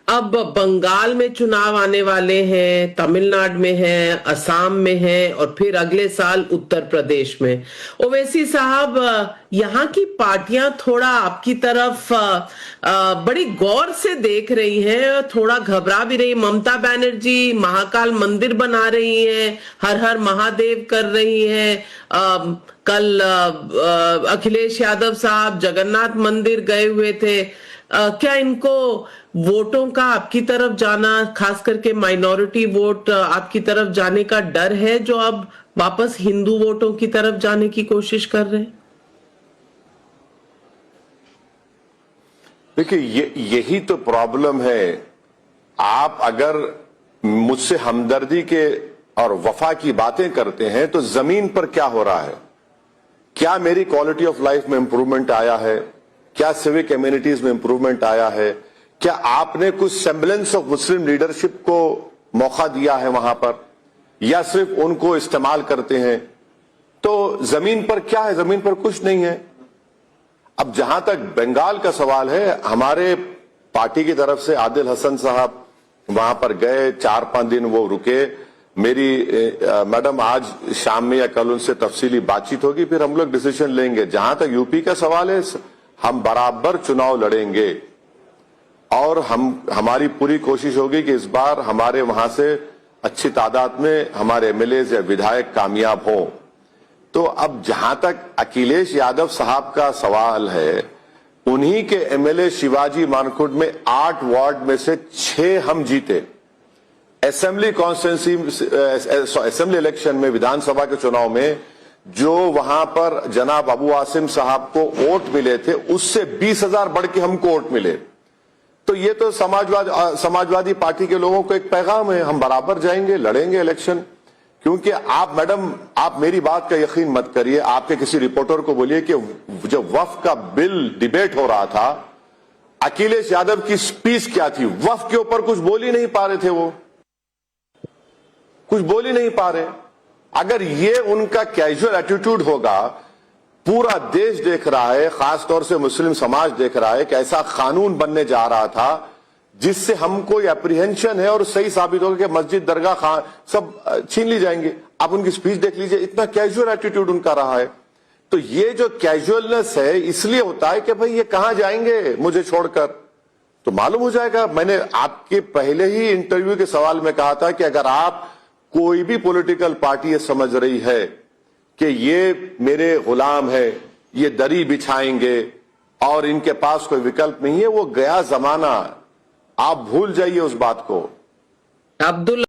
अब बंगाल में चुनाव आने वाले हैं, तमिलनाडु में है, असम में है और फिर अगले साल उत्तर प्रदेश में। ओवैसी साहब, यहाँ की पार्टियां थोड़ा आपकी तरफ बड़ी गौर से देख रही हैं, थोड़ा घबरा भी रही। ममता बनर्जी महाकाल मंदिर बना रही हैं, हर हर महादेव कर रही हैं। कल अखिलेश यादव साहब जगन्नाथ मंदिर गए हुए थे। क्या इनको वोटों का आपकी तरफ जाना, खास करके माइनॉरिटी वोट आपकी तरफ जाने का डर है, जो अब वापस हिंदू वोटों की तरफ जाने की कोशिश कर रहे हैं? देखिए, यही तो प्रॉब्लम है। आप अगर मुझसे हमदर्दी के और वफा की बातें करते हैं तो जमीन पर क्या हो रहा है? क्या मेरी क्वालिटी ऑफ लाइफ में इंप्रूवमेंट आया है? क्या सिविक कम्युनिटीज में इंप्रूवमेंट आया है? क्या आपने कुछ सेम्बलेंस ऑफ मुस्लिम लीडरशिप को मौका दिया है वहां पर, या सिर्फ उनको इस्तेमाल करते हैं? तो जमीन पर क्या है? जमीन पर कुछ नहीं है। अब जहां तक बंगाल का सवाल है, हमारे पार्टी की तरफ से आदिल हसन साहब वहां पर गए, 4-5 दिन वो रुके। मेरी मैडम आज शाम में या कल उनसे तफसीली बातचीत होगी, फिर हम लोग डिसीजन लेंगे। जहां तक यूपी का सवाल है, हम बराबर चुनाव लड़ेंगे और हमारी पूरी कोशिश होगी कि इस बार हमारे वहां से अच्छी तादाद में हमारे एमएलए या विधायक कामयाब हों। तो अब जहां तक अखिलेश यादव साहब का सवाल है, उन्हीं के एमएलए शिवाजी मानकुंड में 8 वार्ड में से 6 हम जीते। असेंबली कॉन्स्टिट्यूंसी, असेंबली इलेक्शन में, विधानसभा के चुनाव में जो वहां पर जनाब अबू आसिम साहब को वोट मिले थे, उससे 20,000 बढ़ के हमको वोट मिले। तो ये तो समाजवादी पार्टी के लोगों को एक पैगाम है, हम बराबर जाएंगे, लड़ेंगे इलेक्शन। क्योंकि आप मैडम, आप मेरी बात का यकीन मत करिए, आपके किसी रिपोर्टर को बोलिए कि जब वक्फ का बिल डिबेट हो रहा था, अखिलेश यादव की स्पीच क्या थी? वक्फ के ऊपर कुछ बोल ही नहीं पा रहे थे, वो कुछ बोल ही नहीं पा रहे। अगर ये उनका कैजुअल एटीट्यूड होगा, पूरा देश देख रहा है, खासतौर से मुस्लिम समाज देख रहा है कि ऐसा कानून बनने जा रहा था जिससे हमको एप्रीहेंशन है और सही साबित होगा कि मस्जिद, दरगाह, खान सब छीन ली जाएंगे। आप उनकी स्पीच देख लीजिए, इतना कैजुअल एटीट्यूड उनका रहा है। तो ये जो कैजुअलनेस है, इसलिए होता है कि भाई ये कहां जाएंगे मुझे छोड़कर, तो मालूम हो जाएगा। मैंने आपके पहले ही इंटरव्यू के सवाल में कहा था कि अगर आप कोई भी पॉलिटिकल पार्टी ये समझ रही है कि ये मेरे गुलाम है, ये दरी बिछाएंगे और इनके पास कोई विकल्प नहीं है, वो गया जमाना। आप भूल जाइए उस बात को। अब्दुल